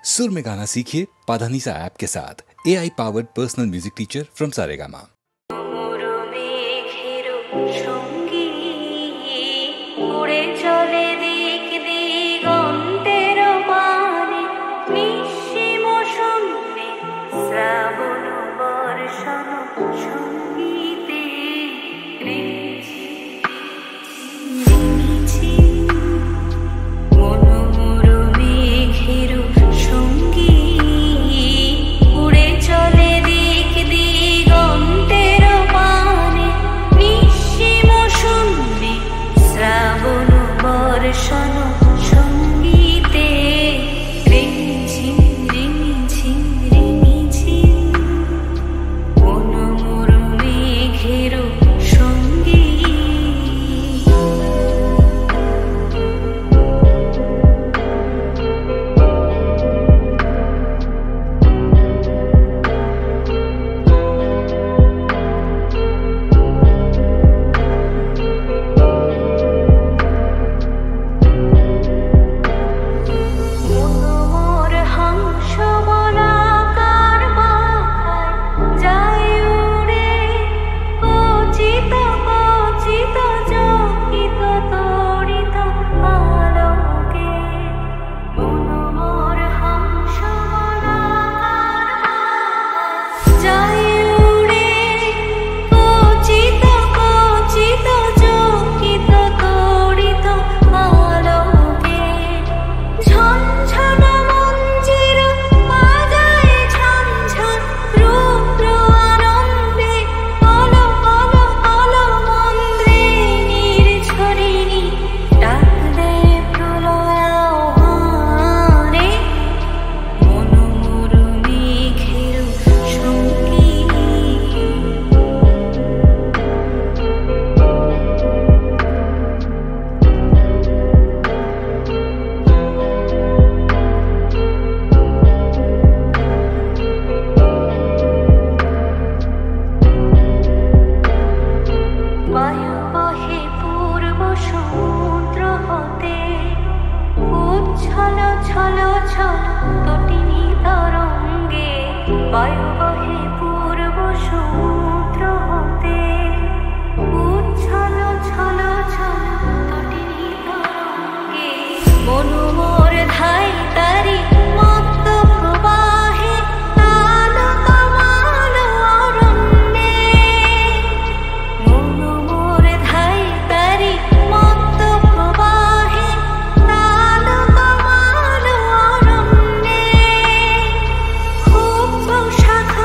सुर में गाना सीखिए पाधानीसा ऐप के साथ। AI powered personal music teacher from Saregama. শাখা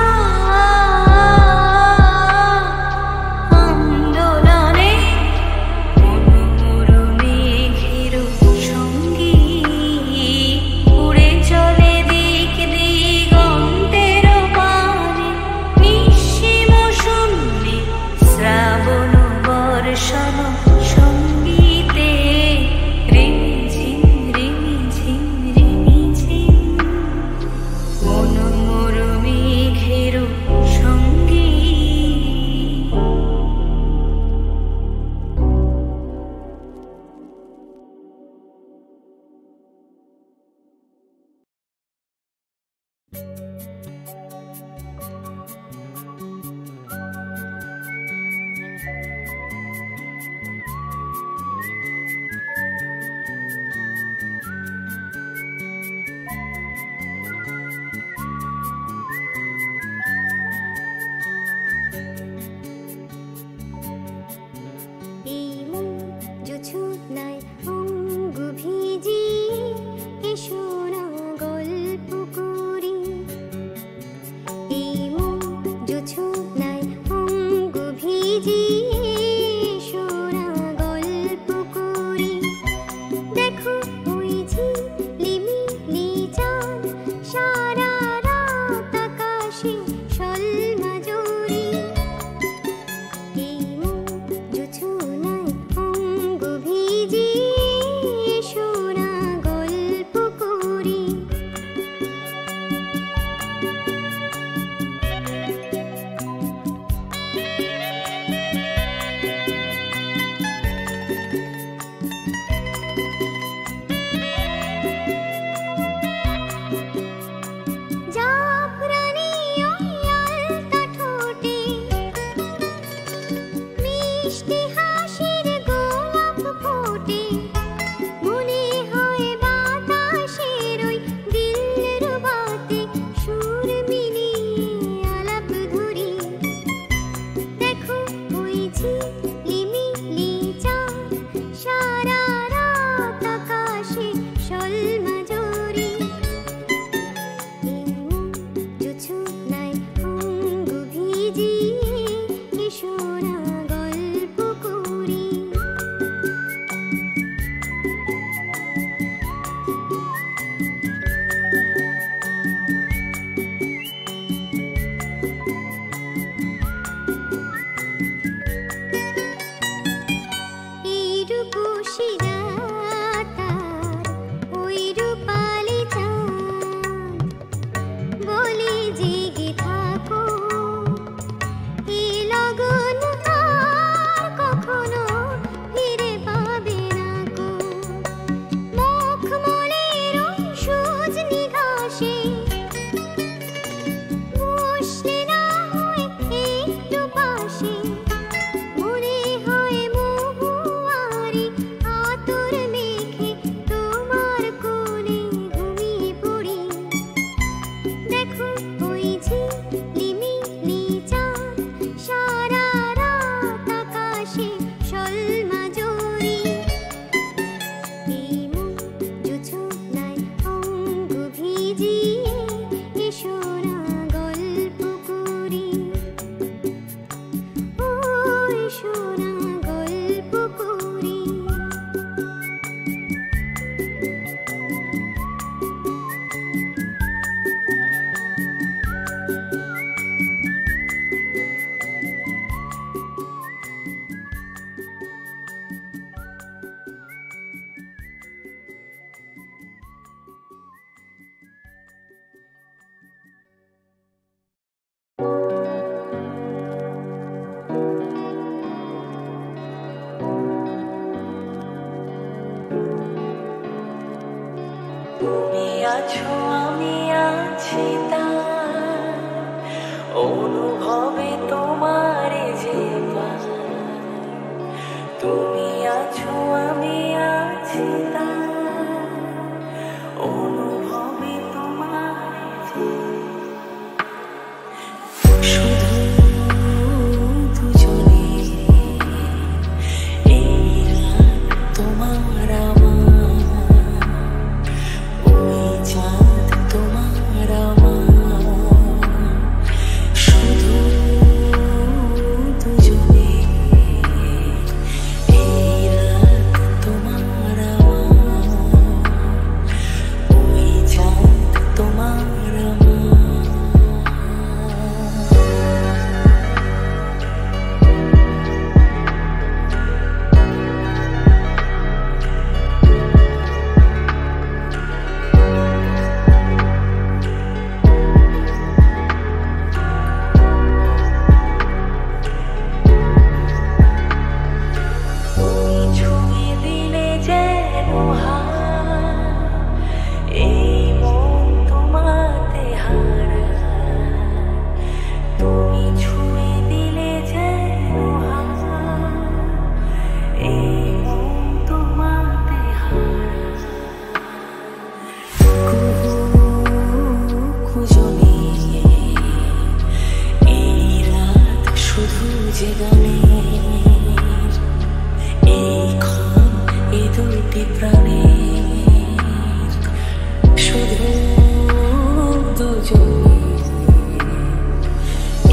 দুজনে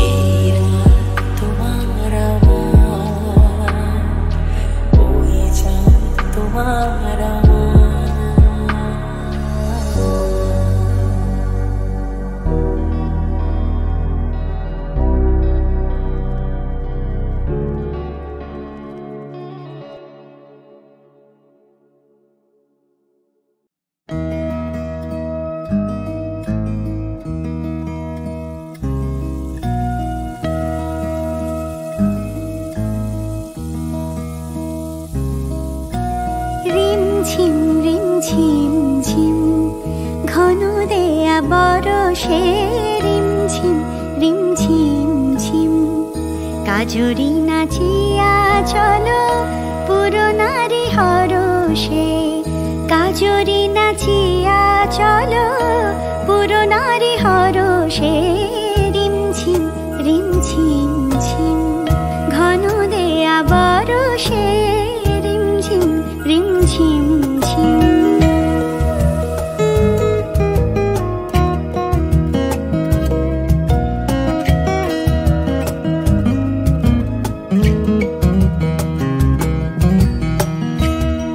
এই রাত তোমার আমার, ওই চাঁদ তোমার আমার। রিমঝিম রিমঝিম ঝিম ঘন দেয়া বরষে রিমঝিম রিমঝিম ঝিম কাজরি নাচিয়া চলো পুরনারি হরষে, কাজরি নাচিয়া চলো পুরনারি হরষে। রিমঝিম রিমঝিম ঝিম ঘন দেয়া বরষে রিমঝিম রিমঝিম ঝিম।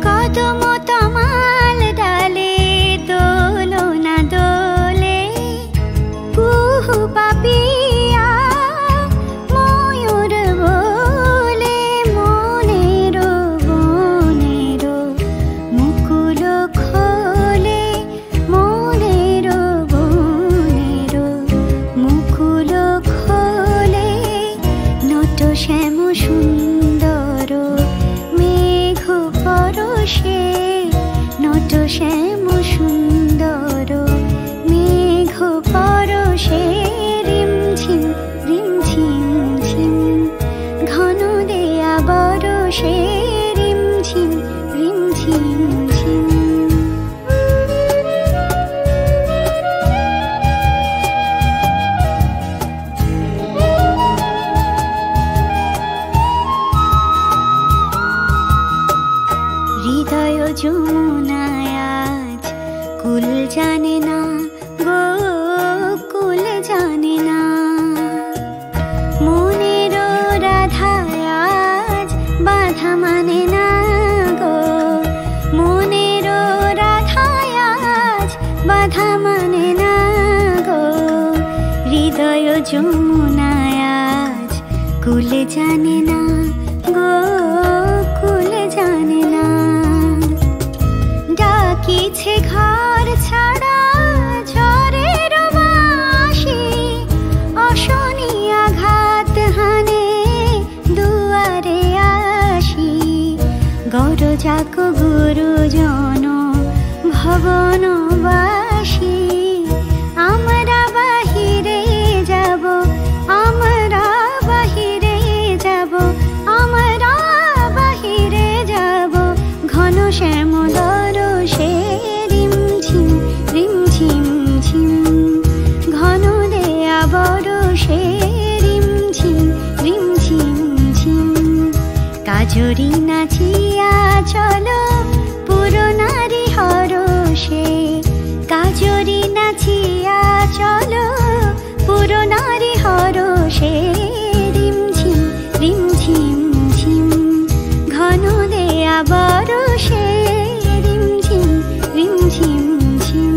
কদম তমাল ডালে দোলনা দোলে, কুহু পাপিয়া ময়ূর বলে, মনের বনের মুকুল খোলে, মনের বনের মুকুল খোলে। নট শ্যাম সুন্দর মেঘ পরশে, নট শ্যাম সুন্দর মেঘ পরশে। রিমঝিম রিমঝিম ঝিম ঘন দেয়া বরষে রিমঝিম রিমঝিম ঝিম। হৃদয় যমুনায় আজ কুল জানে না গো, কুল জানে না। মনের রাধায় আজ বাধা মানে না গো, মনের রাধায় আজ বাধা মানে না গো। হৃদয় যমুনায় আজ কুল জানে না গো, কুল জানে না। ডাকিছে ঘর ছাড়া ঝড়ের বাঁশি, অশনি আঘাত হানে দুয়ারে আসি। গরজাক গুরুজন ভবনবাসী, আমরা বাহিরে যাব, আমরা বাহিরে যাব, আমরা বাহিরে যাব। ঘন শ্যাম দরশে রিমঝিম রিমঝিম ঝিম ঘন দেয়া বরষে রিমঝিম রিমঝিম ঝিম। কাজরি নাচিয়া চলো পুরনারি হরষে, কাজরি নাচিয়া চলো পুরনারি হরষে। রিমঝিম রিমঝিম ঝিম ঘন দেয়া বরষে রিমঝিম রিমঝিম ঝিম।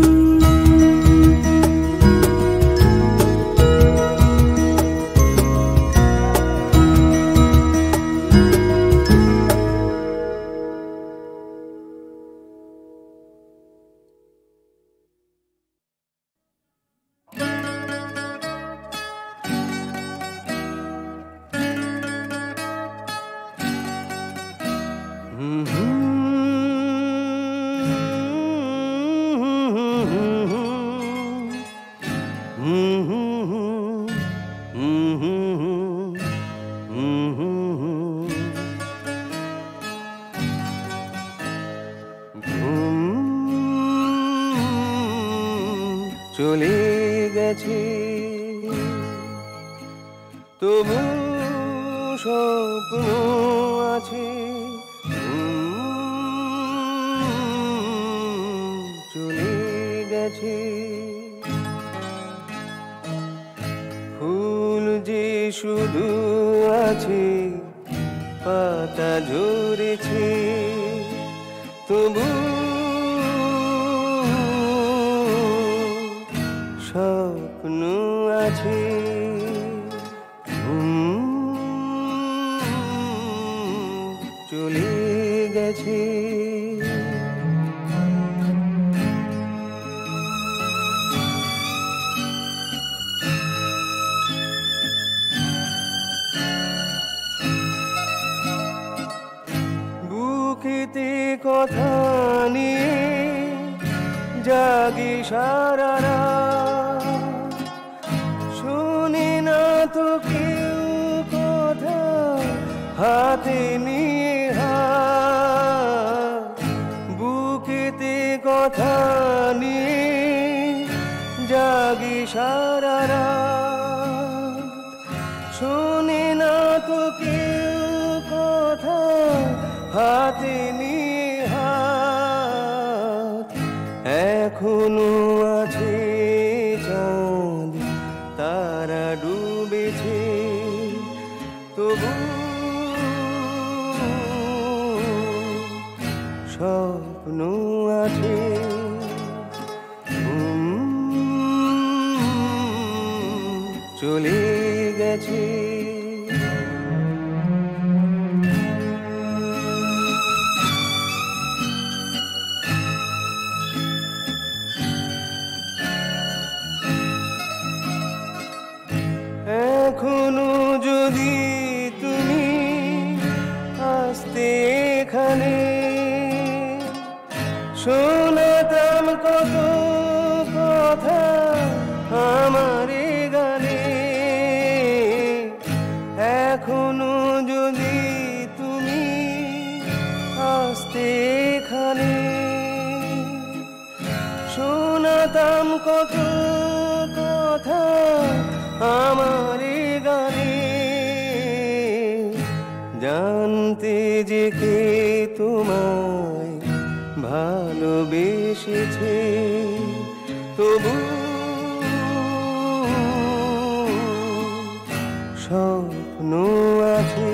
চলে গেছে তবু স্বপ্ন আছে, চলে গেছে শুধু আছে পাতা ঝরেছে তবু স্বপ্ন আছে চলে গেছে বুকেতে কথা নিয়ে জাগি সারা রাত শুনি না তো কেউ কথা হাতে নিয়ে হাত বুকেতে কথা নিয়ে জাগি সারা রাত শুনি না তো কেউ কথা হাতে নিয়ে হাত এখনো আছে চাঁদ তারা ডুবেছে তবু স্বপ্ন আছে চলে গেছে এখনো যদি তুমি আসতে এখানে শোনাতাম কত কথা আমার গানে এখনো যদি তুমি আসতে এখানে শোনাতাম কত কথা আমার গানে জানতে যে কে তোমায় ভালোবেসেছে তবু স্বপ্ন আছে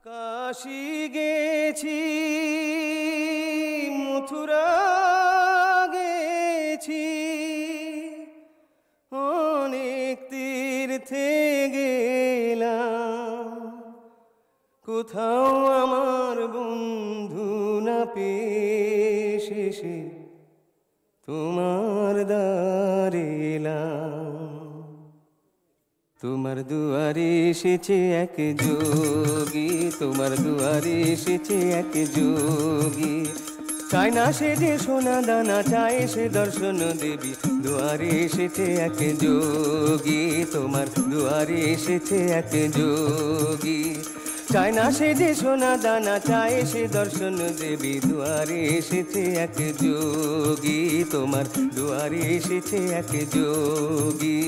কাশী গেছি মথুরা গেছি অনেক তীর্থে গেলাম কোথাও আমার বন্ধু না পেয়ে শেষে তোমার দ্বারে এলাম তোমার দুয়ারে এসেছে এক যোগী তোমার দুয়ারে এসেছে এক যোগী চায় না সে যে সোনা দানা চায় সে দর্শন দেবী দুয়ারে এসেছে এক যোগী তোমার দুয়ারে এসেছে এক যোগী চায় না সে যে সোনা দানা চায় সে দর্শন দেবী দুয়ারে এসেছে এক যোগী তোমার দুয়ারে এসেছে এক যোগী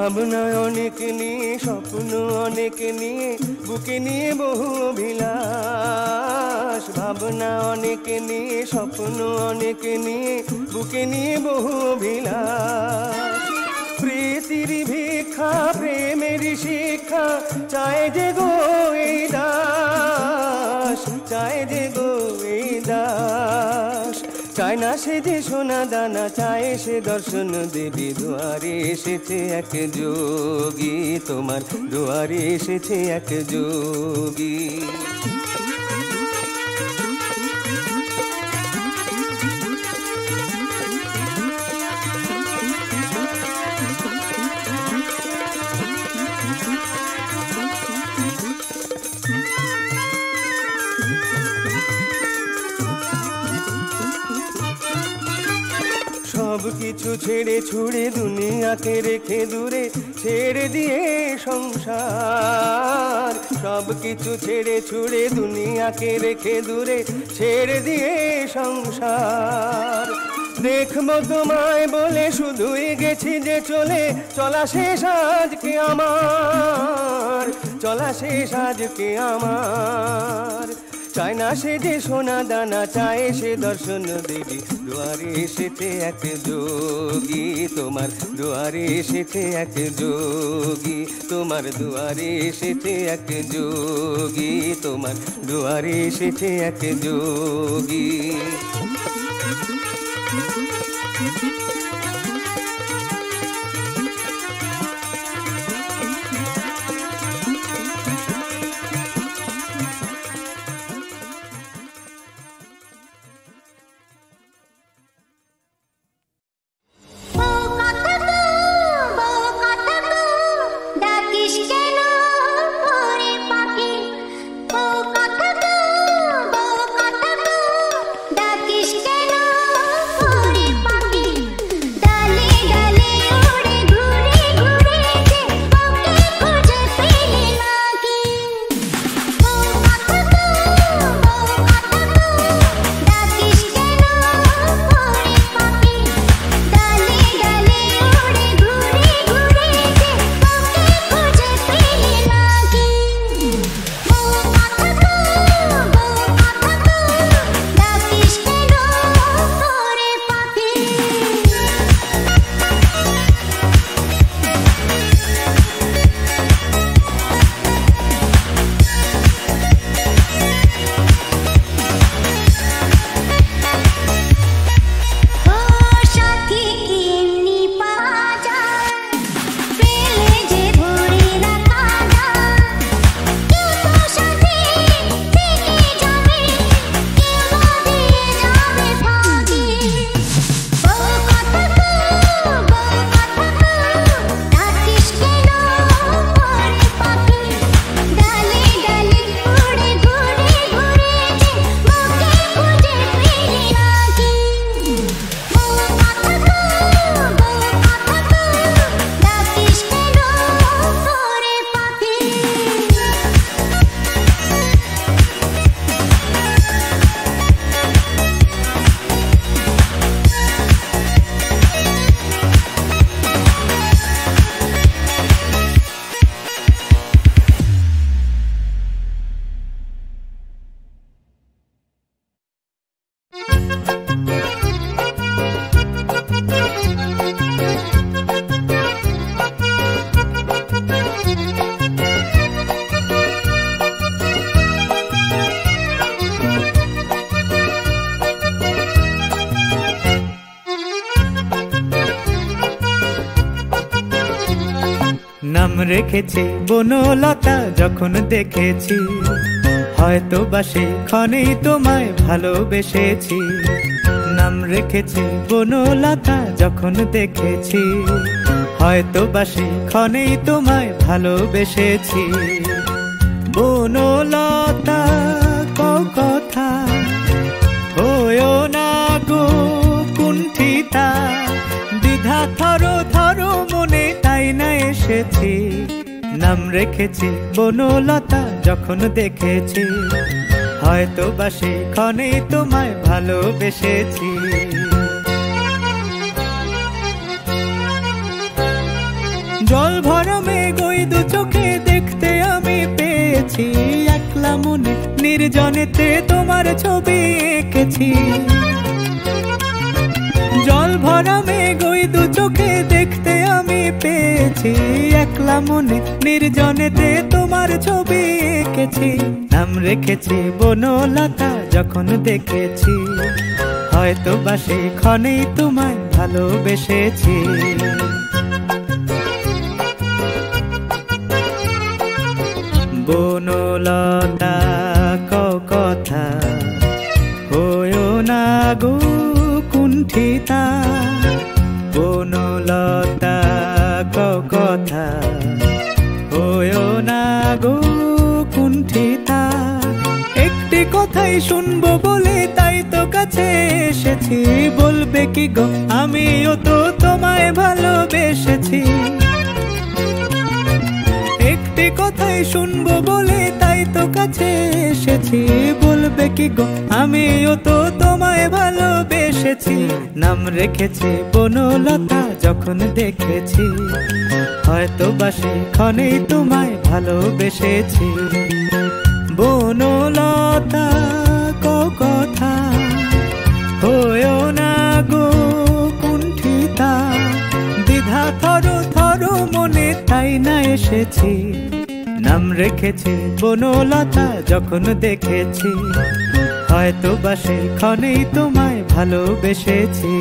ভাবনা অনেক নিয়ে স্বপ্ন অনেক নিয়ে বুকে নিয়ে বহু অভিলাষ ভাবনা অনেক নিয়ে স্বপ্ন অনেক নিয়ে বুকে নিয়ে বহু অভিলাষ প্রীতির ভিক্ষা প্রেমের শিক্ষা চায় যে গো এই দাস চায় যে গো এই দাস চায় না সে যে সোনা দানা চায় সে দর্শন দেবী দুয়ারে এসেছে এক যোগী তোমার দুয়ারে এসেছে এক যোগী সব কিছু ছেড়ে ছুড়ে দুনিয়াকে রেখে দূরে ছেড়ে দিয়ে সংসার, সব কিছু ছেড়ে ছুড়ে দুনিয়াকে রেখে দূরে ছেড়ে দিয়ে সংসার। দেখবো তোমায় বলে শুধুই গেছি যে চলে, চলা শেষ আজকে আমার, চলা শেষ আজকে আমার। চায় না সে যে সোনা দানা, চায় সে দর্শন দেবী। দুয়ারে এসেছে এক যোগী, তোমার দুয়ারে এসেছে এক যোগী, তোমার দুয়ারে এসেছে এক যোগী, তোমার দুয়ারে এসেছে এক যোগী। নাম রেখেছি বনলতা যখন দেখেছি, হয়তো বা সেখানেই তোমায় ভালোবেসেছি। নাম রেখেছি বনলতা যখন দেখেছি, হয়তো বা সেখানেই তোমায় ভালোবেসেছি। বনলতা কথা হয়ো না গো কুণ্ঠিতা, দ্বিধা থরো থরো মনে তাই না এসেছি। নাম রেখেছি বনলতা যখন দেখেছি, হয়তো বা সেখানেই তোমায় ভালোবেসেছি। জল ভরা মেঘ ওই দু চোখে দেখতে আমি পেয়েছি, একলা মনে নির্জনেতে তোমার ছবি এঁকেছি। জল ভরা মেঘ ওই দু চোখে দেখতে আমি পেয়েছি, একলা মনে নির্জনেতে তোমার ছবি এঁকেছি। নাম রেখেছি বনলতা যখন দেখেছি, হয়তো বা সেখানেই তোমায় ভালোবেসেছি। বনলতা কথা হয়ো না গো কুণ্ঠিতা, বনলতা কথা হয়ো না গো কুণ্ঠিতা। একটি কথাই শুনবো বলে তাই তো কাছে এসেছি, বলবে বলবে কি গো আমিও তো তোমায় ভালোবেসেছি। একটি কথাই শুনবো বলে তাই তো কাছে এসেছি। বলবে কি গো আমিও তো তোমায় ভালোবেসেছি। নাম রেখেছি বনলতা যখন দেখেছি, হয়তো বা সেখানেই তোমায় ভালোবেসেছি। বনলতা কথা হয়েও না গো কুণ্ঠিতা, দ্বিধা থর থর মনে তাই না এসেছি। নাম রেখেছি বনলতা যখন দেখেছি, হয়তো বা সেখানেই তোমায় ভালোবেসেছি।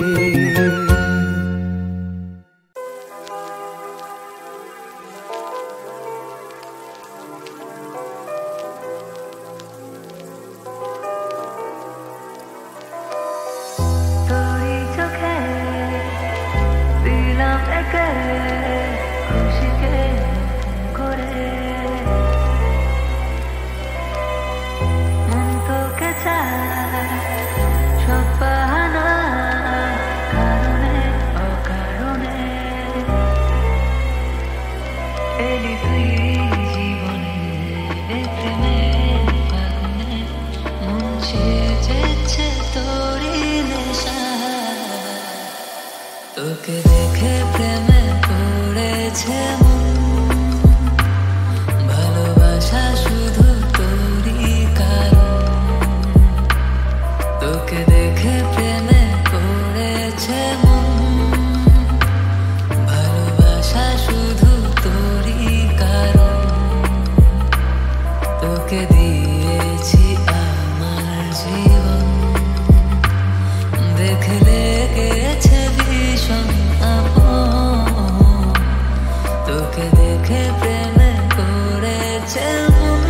তোকে দেখে প্রেমে পড়েছে মন, ভালোবাসা শুধু তোরই কারণ। তোকে দেখে প্রেমে পড়েছে মন, ভালোবাসা শুধু তোরই কারণ। তোকে দিয়েছি আমার জীবন, দেখলে গেছে ভীষণ আপন। তোকে দেখে প্রেমে পড়েছে মন।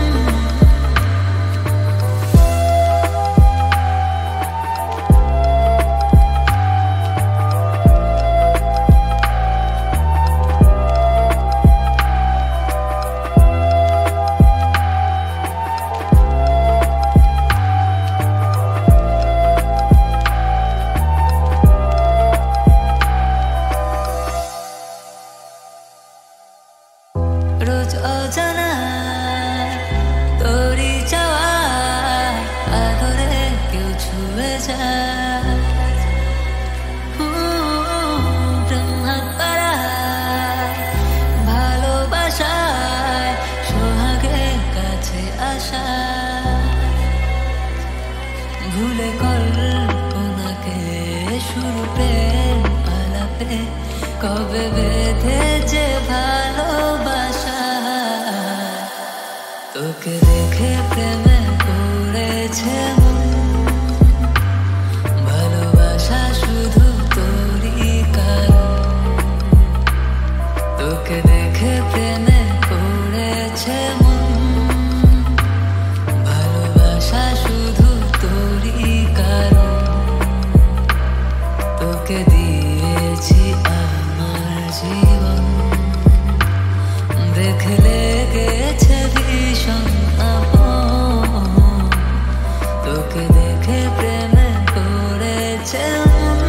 রোজ অজানা তোরই যাওয়া আদরে কেউ ছুঁয়ে যায়। ব্রহ্মাত পাড়ায় ভালোবাসায় সোহাগের কাছে আসা, ভুলে কল্পনাকে শুরু প্রেম আলাপে কবে বেঁধেছে ভালোবাসা। তোকে দেখে প্রেমে পড়েছে মন, ভালোবাসা শুধু তোরই কারণ। তোকে দেখে প্রেমে পড়েছে মন, ভালোবাসা শুধু তোরই কারণ। তোকে দিয়েছি আমার জীবন, দেখলে গেছে ভীষণ আপন। তোকে দেখে প্রেমে পড়েছে মন।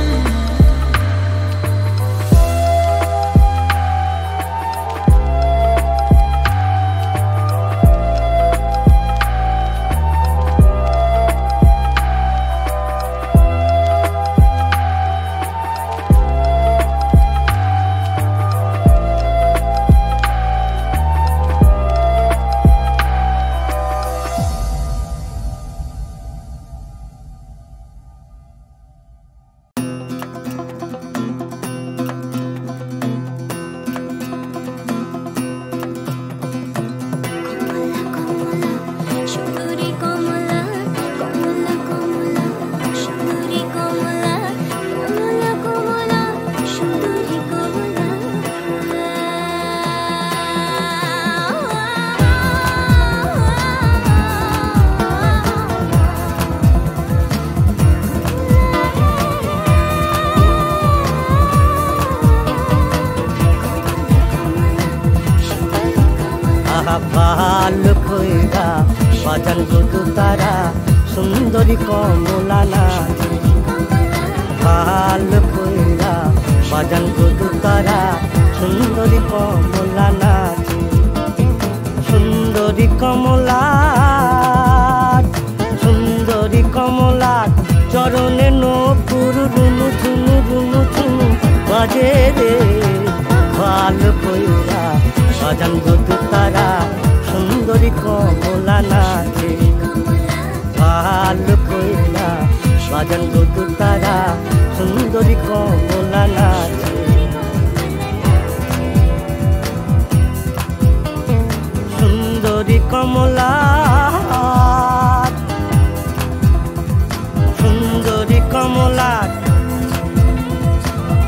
ভালো কইরা বাজান গুদু তারা সুন্দরী কমলা না, ভালো বাজান গো তারা সুন্দরী কমলা নাচে সুন্দরী কমলা সুন্দরী কমলা চরণে নপুর রুনু ঝুনু রুনু ঝুনু বাজে রে ভালো কইরা বাজান গো তারা সুন্দরী কমলা নাচে ভালো কইরা বাজান গো তারা সুন্দরী কমলা নাচে সুন্দরী কমলা সুন্দরী কমলা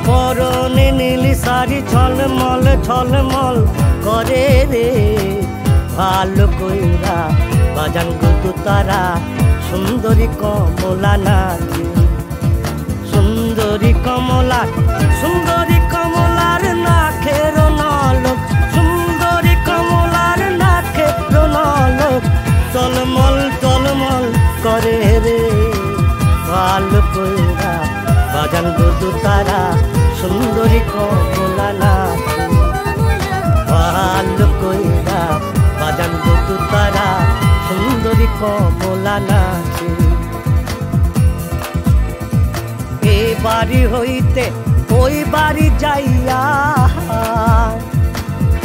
পরনে নীল শাড়ি ঝলমল ঝলমল করে রে ভালো কইরা বাজান গো তারা সুন্দরী কমলা নাচে সুন্দরী কমলা সুন্দরী কমলার নাকের নলক সুন্দরী কমলার নাকের নলক টলমল টলমল করে রে ভালো কইরা বাজান গো তারা সুন্দরী কমলা নাচে ভালো কইরা বাজান গো তারা সুন্দরী কমলা নাচে এই বাড়ি হইতে ওই বাড়ি যাইয়া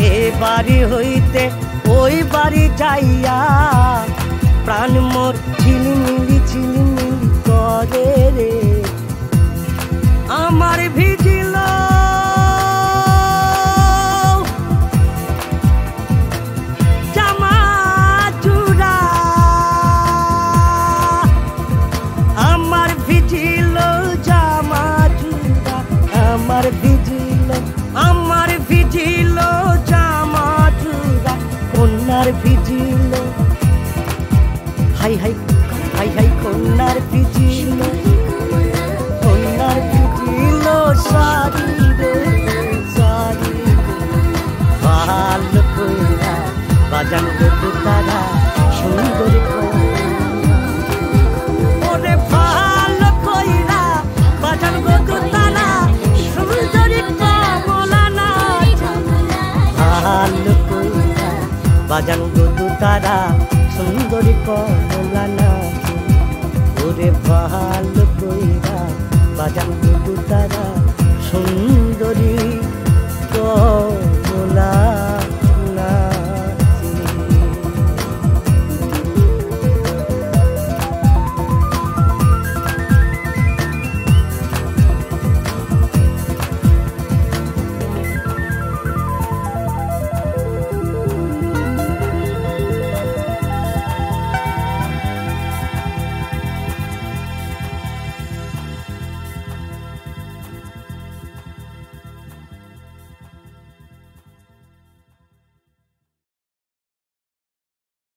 এই বাড়ি হইতে ওই বাড়ি যাইয়া প্রাণ মোর ঝিলিমিলি করে রে আমার ভিজিল জামা চূড়া আমার ভিজিল জামা চূড়া আমার ভিজিল জামা চূড়া কন্যার vigil high high high high কন্যার ভিজিল শাড়ি রে শাড়ি ভালো কইরা বাজান গো তারা সুন্দরী ওরে ভালো কইরা বাজান গো তারা সুন্দরী কমলা নাচে ভালো কইরা বাজান গো তারা সুন্দরী কমলা নাচে ওরে ভালো